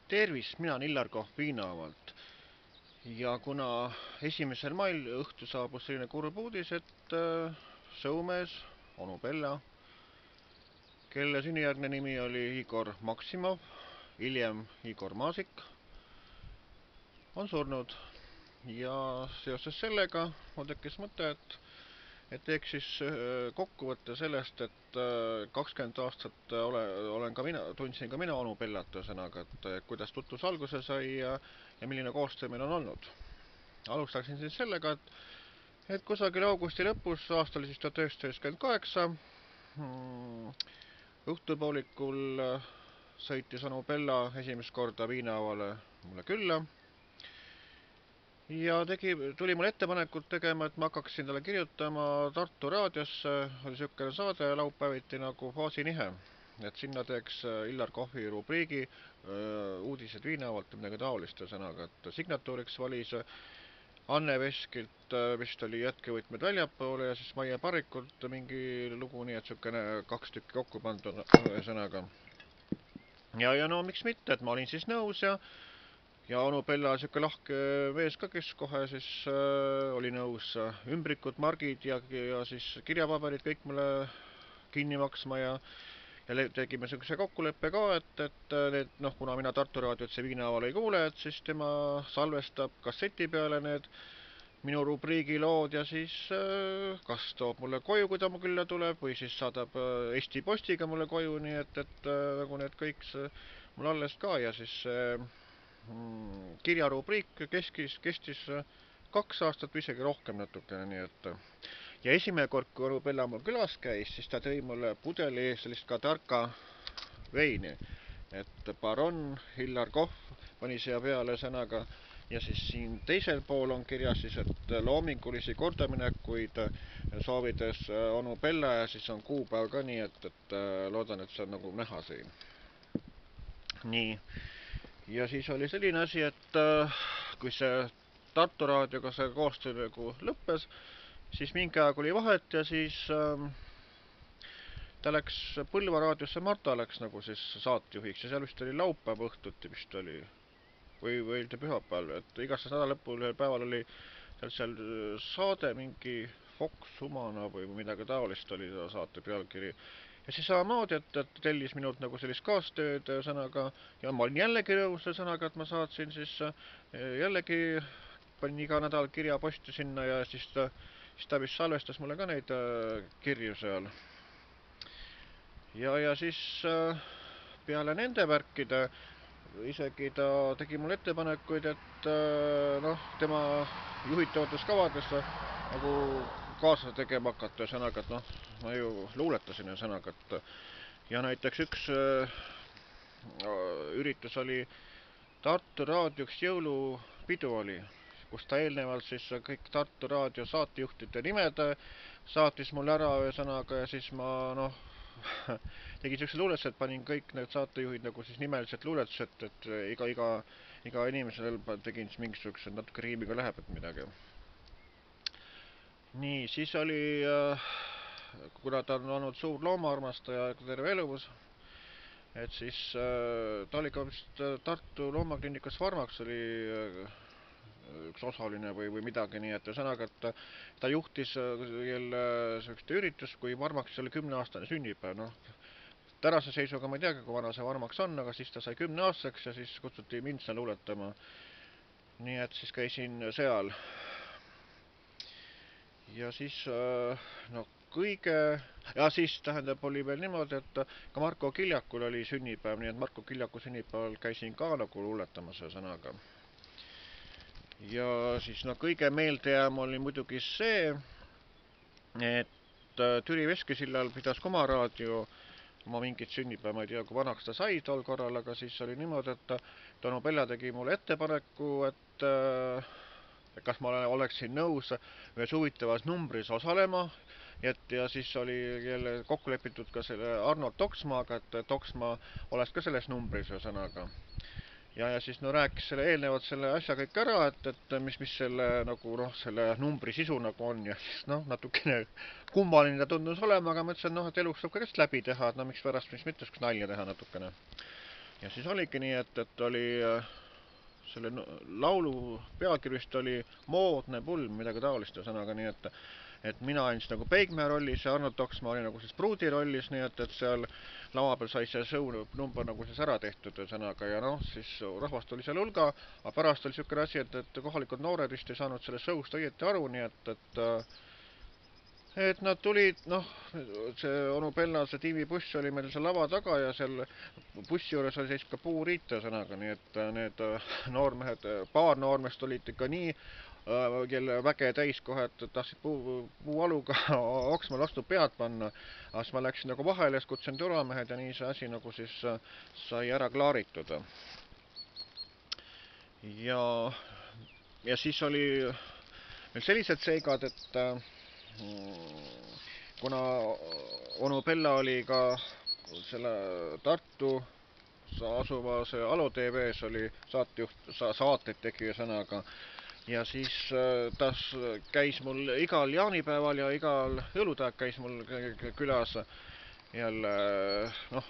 Tervist, mina olen Illar Kohv Viinaavalt ja kuna 1. mail õhtu saabus selline kurb uudis, et sõumees, onu Bella, kelle sünnijärgne nimi oli Igor Maksimov, hiljem Igor Maasik, on surnud. Ja seoses sellega mul tekkis mõte, et teeks siis kokkuvõtte sellest, et 20 aastat tundsin ka mina onu Bellat, ühesõnaga, et kuidas tutvus alguse sai ja milline koostöö meil on olnud. Alustaksin siis sellega, et kusagil augusti lõpus, aastal siis 1998, õhtupoolikul sõitis onu Bella esimest korda Viinaavale mulle külla. Ja tuli mulle ettepanekut tegema, et ma hakkaksin talle kirjutama Tartu raadiosse, oli niisugune saade laupäeviti nagu Faasinihe, et sinna teeks Illar Kohvi rubriigi uudised Viinaavalt ja midagi taolist, ühesõnaga, et signatuuriks valis Anne Veskilt, vist oli Jätkevõtmed väljapoole ja siis Maie Parikult mingi lugu, nii et niisugune 2 tükki kokku pandud, ühesõnaga. Ja no miks mitte, et ma olin siis nõus ja onu Bella niisugune lahke mees ka, kes kohe siis oli nõus ümbrikud, margid ja siis kirjapaberid kõik mulle kinni maksma ja tegime niisuguse kokkuleppe ka, et kuna mina Tartu raadiot see Viinaaval ei kuule, et siis tema salvestab kasseti peale need minu rubriigi lood ja siis kas toob mulle koju, kui ta mu külla tuleb, või siis saadab Eesti Postiga mulle koju, nii et nagu need kõik mul alles ka ja siis kirjarubriik kestis 2 aastat või isegi rohkem natukene, nii et ja esimene kord, kui onu Bella mul külas käis, siis ta tõi mulle pudeli sellist Kadarka veini, et Baron Illar Kohv pani siia peale sõnaga ja siis siin teisel pool on kirjas siis, et loomingulisi kordaminekuid soovides onu Bella ja siis on kuupäev ka, nii et loodan, et see on nagu näha siin. Nii. Ja siis oli selline asi, et kui see Tartu raadioga see koostöö nagu lõppes, siis mingi aeg oli vahet ja siis ta läks Põlva raadiosse, Marta läks nagu siis saatejuhiks ja seal vist oli laupäeva õhtuti vist oli või pühapäeval, et igastahes nädalalõpul ühel päeval oli seal saade mingi Fox Humana või midagi taolist oli ta saate pealkiri. Ja siis samamoodi, et tellis minult nagu sellist kaastööd sõnaga ja ma olin jällegi nõus sõnaga, et ma saatsin siis jällegi panin iga nädal kirjaposti sinna ja siis ta vist salvestas mulle ka neid kirju seal. Ja siis peale nende värkide isegi ta tegi mulle ettepanekuid, et tema juhitavates kavades nagu kaasa tegema hakata, ühesõnaga, et ma ju luuletasin ühesõnaga, et ja näiteks üks üritus oli Tartu raadio üks jõulupidu oli, kus ta eelnevalt siis kõik Tartu raadio saatejuhtide nimed saatis mulle ära ühesõnaga ja siis ma tegin niisuguse luuletuse, et panin kõik need saatejuhid nagu siis nimeliselt luuletused, et iga inimesel tegin siis mingisuguse natuke riimiga läheb, et midagi. Nii, siis oli, kuna ta on olnud suur loomaarmastaja terve elus, et siis ta oli ka vist Tartu loomakliinikas Varmaks oli üks osaline või midagi, nii et ühesõnaga, et ta juhtis jälle sellist üritust, kui Varmaks oli 10-aastane sünnipäev, tänase seisuga ma ei teagi, kui vana see Varmaks on, aga siis ta sai 10-aastaseks ja siis kutsuti mind seal luuletama. Nii et siis käisin seal. Ja siis ja siis tähendab oli veel niimoodi, et ka Marko Kiljakul oli sünnipäev, nii et Marko Kiljaku sünnipäeval käisin ka nagu luuletamas sõnaga. Ja siis kõige meeldejääm oli muidugi see, et Türi Veskisillal pidas Komaraadio oma mingit sünnipäeva, ma ei tea, kui vanaks ta sai tol korral, aga siis oli niimoodi, et onu Bella tegi mulle ettepaneku, et kas ma oleksin nõus ühes huvitavas numbris osalema, ja siis oli jälle kokku lepitud ka selle Arnold Toksmaaga, et Toksmaa oleks ka selles numbris ühesõnaga. Ja siis rääkis eelnevalt selle asja kõik ära, et mis selle selle numbri sisu nagu on ja siis natukene kummaline ta tundus olema, aga ma ütlesin, et elus saab ka läbi teha, et miks pärast, mis mitte, nalja teha natukene. ja siis oligi nii, et oli selle laulu pealkirjast oli Moodne pulm, midagi taolist ühesõnaga, nii et mina olin siis nagu Peigmäe rollis ja Arnold Toksmaa oli nagu siis Pruudi rollis, nii et seal lava peal sai see show number nagu siis ära tehtud ühesõnaga ja noh, siis rahvast oli seal hulga, aga pärast oli niisugune asi, et kohalikud noored vist ei saanud selle show'st õieti aru, nii et nad tulid, noh, see onu Pellase tiimibuss oli meil seal lava taga ja seal bussi juures oli siis ka puuriit ühesõnaga, nii et need noormehed, paar noormeest olid ikka nii kelle väge täis kohe, et tahtsid puualuga oksma lastu pead panna, aga siis ma läksin nagu vahele, kutsusin turvamehed ja nii see asi nagu siis sai ära klaaritud. Ja siis oli meil sellised seigad, et kuna onu Pella oli ka selle Tartu asuva see Alo TV-s oli saatejuht, saateid tegi ühesõnaga ja siis ta käis mul igal jaanipäeval ja igal jõulutäev käis mul külas jälle noh,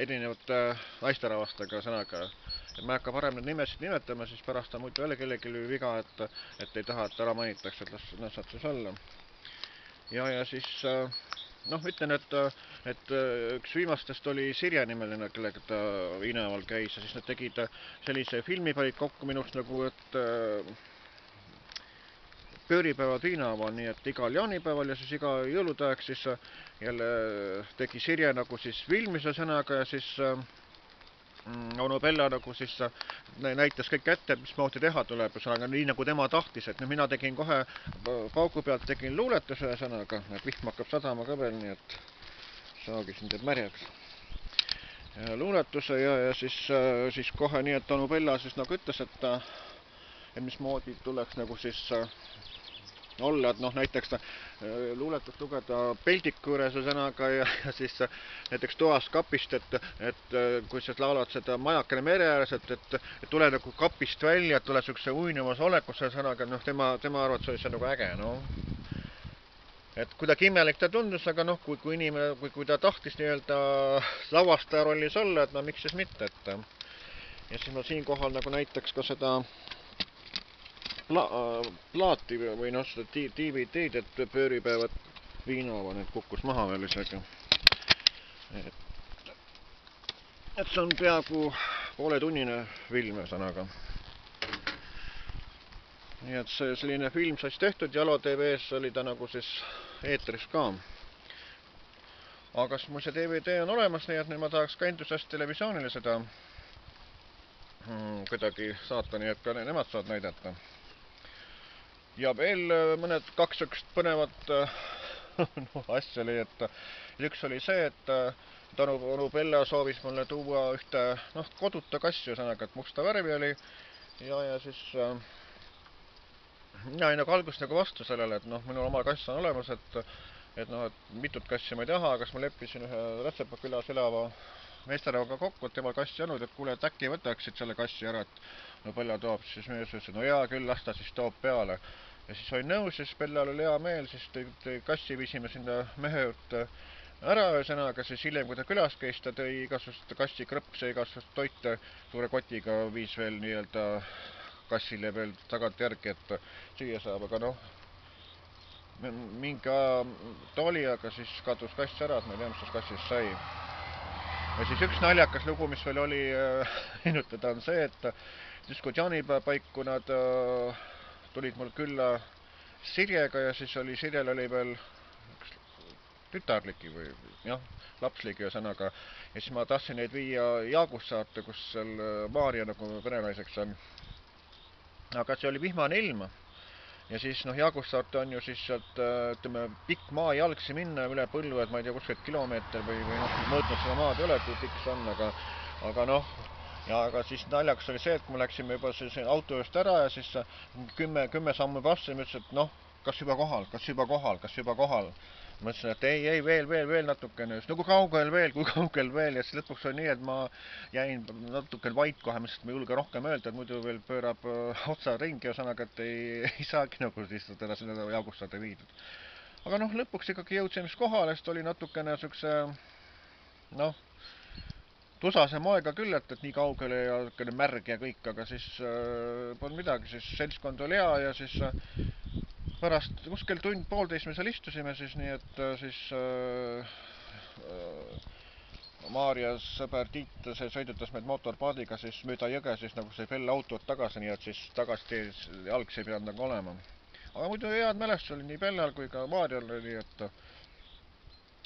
erinevate naisterahvastega ühesõnaga. Et ma ei hakka parem neid nimesid nimetama, siis pärast on muidu jälle kellelgi viga, et ei taha, et ära mainitakse, et las saab siis olla. Ja siis noh, ütlen, et üks viimastest oli Sirje nimeline, kellega ta Viinaval käis ja siis nad tegid sellise filmi, panid kokku minuks nagu, et pööripäevad Viinaval, nii et igal jaanipäeval ja siis iga jõulutäeks siis jälle tegi Sirje nagu siis filmise sõnaga ja siis onu Pella nagu siis näitas kõik ette, mismoodi teha tuleb, nii nagu tema tahtis, et mina tegin kohe paugu pealt tegin luuletuse ühesõnaga, et vihm hakkab sadama ka veel, nii et saagi siin teeb märjaks. Luuletuse ja siis kohe nii, et onu Pella siis nagu ütles, et mismoodi tuleks nagu siis olla, et noh, näiteks luuletust lugeda peldiku juures sõnaga ja siis näiteks toas kapist, et kui sa laulad seda Majakene mere ääres, et tule nagu kapist välja, et tule sihukese uinumas olekusse sõnaga, noh, tema arvates oli see nagu äge, noh. Et kuidagi imelik ta tundus, aga noh, kui inimene, kui ta tahtis nii-öelda lavastaja rollis olla, et no miks siis mitte, et ja siis ma siinkohal nagu näiteks ka seda plaati või noh, seda DVD-d, et pööripäevad Viinaval, nüüd kukkus maha veel isegi. Et see on peaaegu pooletunnine film ühesõnaga. Nii et see selline film sai tehtud ja Alo TV-s oli ta nagu siis eetris ka. Aga mul see DVD on olemas, nii et nüüd ma tahaks ka entusest televisioonile seda kuidagi saata, nii et ka nemad saavad näidata. Ja veel mõned kaks põnevat asja oli, et üks oli see, et onu Pella soovis mulle tuua ühte koduta kassi, ühesõnaga, et musta värvi oli ja siis mina olin nagu alguses nagu vastu sellele, et noh, minul oma kass on olemas, et mitut kassi ma ei taha, aga siis ma leppisin ühe Rätsepa külas elava meesterahvaga kokku, et temal kassi olnud, et kuule, et äkki võtaksid selle kassi ära, et no Pella toob, siis mees ütles, et no jaa küll, las ta siis toob peale. Ja siis olin nõus, siis Pellal oli hea meel, siis tõi kassi, viisime sinna mehe juurde ära ühesõnaga, siis hiljem, kui ta külas käis, ta tõi igasugust kassi krõpse, igasugust toite suure kotiga, viis veel nii-öelda kassile veel tagant järgi, et süüa saab, aga noh, mingi ta oli, aga siis kadus kass ära, et ma ei tea, mis sellest kassist sai. Ja siis üks naljakas lugu, mis veel oli meenutada, on see, et siis kui jaanipäeva paiku nad tulid mul külla Sirjega ja siis oli Sirjel oli veel tütarliki või jah, lapsligi ühesõnaga. Ja siis ma tahtsin neid viia Jaagusaarte, kus seal Maarja nagu perenaiseks on. Aga see oli vihmane ilm. Ja siis noh, Jaagusaarte on ju siis sealt, ütleme, pikk maa jalgsi minna üle põllu, et ma ei tea, kuskilt kilomeeter või noh, mõõtnud seda maad ei ole, kui pikk see on, aga noh, ja aga siis naljakas oli see, et kui me läksime juba auto just ära ja siis 10 sammu vastu ja ma ütlesin, et noh, kas juba kohal. Ma ütlesin, et ei, veel natukene, no kui kaugel veel ja siis lõpuks oli nii, et ma jäin natuke vait kohe, mõtlesin, et ma ei julge rohkem öelda, et muidu veel pöörab otsa ringi, ühesõnaga, et ei saagi nagu siis teda sinna Jaagusaarte viidud. Aga noh, lõpuks ikkagi jõudsime kohale, sest oli natukene siukse, noh, tusasem aega küll, et nii kaugele ja märg ja kõik, aga siis polnud midagi, siis seltskond oli hea ja siis pärast kuskil tund-poolteist me seal istusime siis, nii et siis Maarjas sõber Tiit sõidutas meid mootorpaadiga siis mööda jõge siis nagu see Pelle autot tagasi, nii et siis tagasi jalgs ei pidanud nagu olema. Aga muidu head mälestused oli nii Pellal kui ka Maarjal oli, et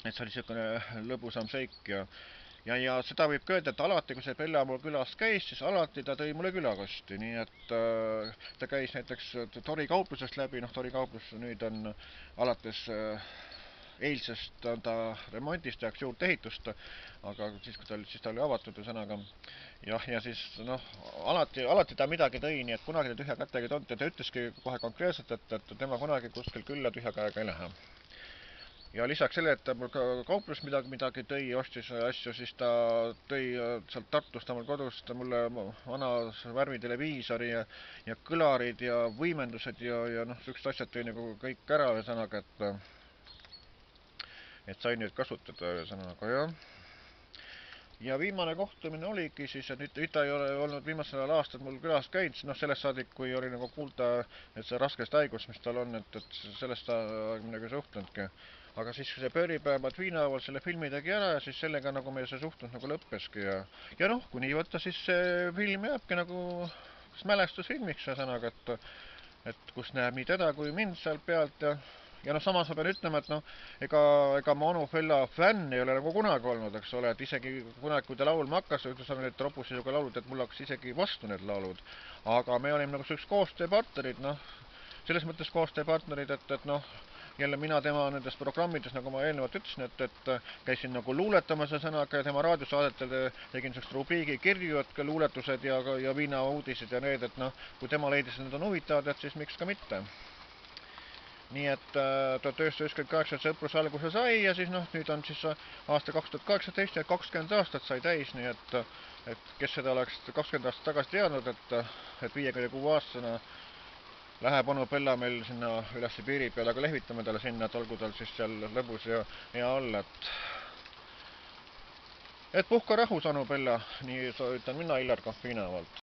see oli niisugune lõbusam seik ja seda võib öelda, et alati, kui see Pelle mul külas käis, siis alati ta tõi mulle külakosti, nii et ta käis näiteks Tori kauplusest läbi, noh Tori kauplus nüüd on alates eilsest on ta remondist, tehakse juurde ehitust, aga siis, kui ta oli avatud ühesõnaga, ja siis noh, alati ta midagi tõi, nii et kunagi ta tühja kätega ei toonud ja ta ütleski kohe konkreetselt, et tema kunagi kuskil külla tühja käega ei lähe. Ja lisaks selle, et ta mul ka kauplus midagi tõi, ostis asju, siis ta tõi sealt Tartust, ta mul kodust mulle vana värviteleviisori ja kõlarid ja võimendused ja noh, siuksed asjad tõi nagu kõik ära, ühesõnaga, et sai nüüd kasutada, ühesõnaga jah. Ja viimane kohtumine oligi siis, et nüüd ta ei ole olnud viimasel ajal aastat mul külas käinud, noh sellest saadik, kui oli nagu kuulda, et see raskest haigust, mis tal on, et sellest aeg midagi suhtlunudki. Aga siis see pööripäev Matviinaaval selle filmi tegi ära ja siis sellega nagu meie see suhtlus nagu lõppeski ja noh, kui nii võtta, siis see film jääbki nagu mälestusfilmiks, ühesõnaga, et kus näeb nii teda kui mind seal pealt ja noh, samas ma pean ütlema, et noh, ega ma onu Fella fänn ei ole nagu kunagi olnud, eks ole, et isegi kunagi, kui ta laulma hakkas, ütles need robusisuga laulud, et mul hakkas isegi vastu need laulud. Aga me olime nagu sellised koostööpartnerid, noh, selles mõttes koostööpartnerid, et noh, jälle mina tema nendes programmides, nagu ma eelnevalt ütlesin, et käisin nagu luuletamas ühesõnaga ja tema raadiosaadetel tegin sellist rubriigi kirju, et luuletused ja viina uudised ja need, et noh, kui tema leidis, et need on huvitavad, et siis miks ka mitte. Nii et 1998 sõprus alguse sai ja siis noh, nüüd on siis aasta 2018 ja 20 aastat sai täis, nii et kes seda oleks 20 aastat tagasi teadnud, et 56-aastasena läheb onu Pella meil sinna üles piiri peale, aga lehvitame talle sinna, et olgu tal siis seal lõbus ja hea olla, et puhka rahus, onu Pella, nii ütlen mina Illar Kohvinavalt.